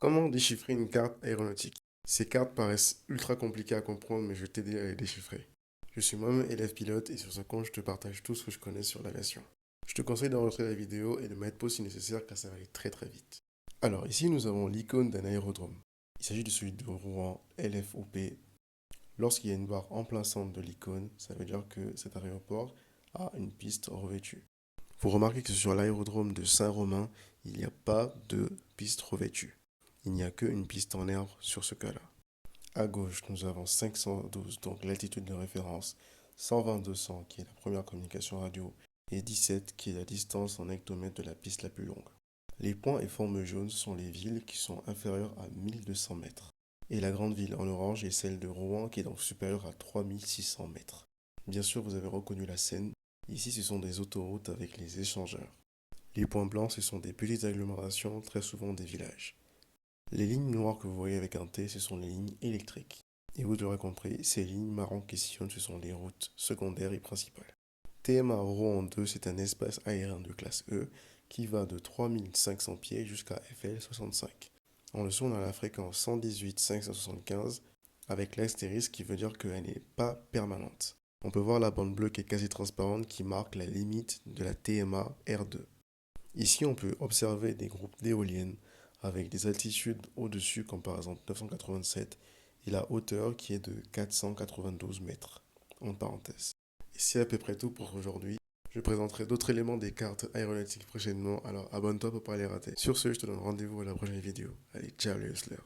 Comment déchiffrer une carte aéronautique? Ces cartes paraissent ultra compliquées à comprendre, mais je vais t'aider à les déchiffrer. Je suis moi-même élève pilote et sur ce compte, je te partage tout ce que je connais sur l'aviation. Je te conseille d'enregistrer la vidéo et de mettre pause si nécessaire car ça va aller très très vite. Alors ici, nous avons l'icône d'un aérodrome. Il s'agit de celui de Rouen LFOP. Lorsqu'il y a une barre en plein centre de l'icône, ça veut dire que cet aéroport a une piste revêtue. Vous remarquez que sur l'aérodrome de Saint-Romain, il n'y a pas de piste revêtue. Il n'y a qu'une piste en herbe sur ce cas-là. À gauche, nous avons 512, donc l'altitude de référence, 120-200 qui est la première communication radio, et 17 qui est la distance en hectomètres de la piste la plus longue. Les points et formes jaunes sont les villes qui sont inférieures à 1200 mètres. Et la grande ville en orange est celle de Rouen qui est donc supérieure à 3600 mètres. Bien sûr, vous avez reconnu la Seine. Ici, ce sont des autoroutes avec les échangeurs. Les points blancs, ce sont des petites agglomérations, très souvent des villages. Les lignes noires que vous voyez avec un T, ce sont les lignes électriques. Et vous l'aurez compris, ces lignes marron qui sillonnent, ce sont les routes secondaires et principales. TMA Rouen 2, c'est un espace aérien de classe E qui va de 3500 pieds jusqu'à FL65. En dessous, on a la fréquence 118 575 avec l'astérisque qui veut dire qu'elle n'est pas permanente. On peut voir la bande bleue qui est quasi transparente qui marque la limite de la TMA R2. Ici, on peut observer des groupes d'éoliennes avec des altitudes au-dessus, comme par exemple 987, et la hauteur qui est de 492 mètres, en parenthèse. Et c'est à peu près tout pour aujourd'hui. Je présenterai d'autres éléments des cartes aéronautiques prochainement, alors abonne-toi pour pas les rater. Sur ce, je te donne rendez-vous à la prochaine vidéo. Allez, ciao les hustlers.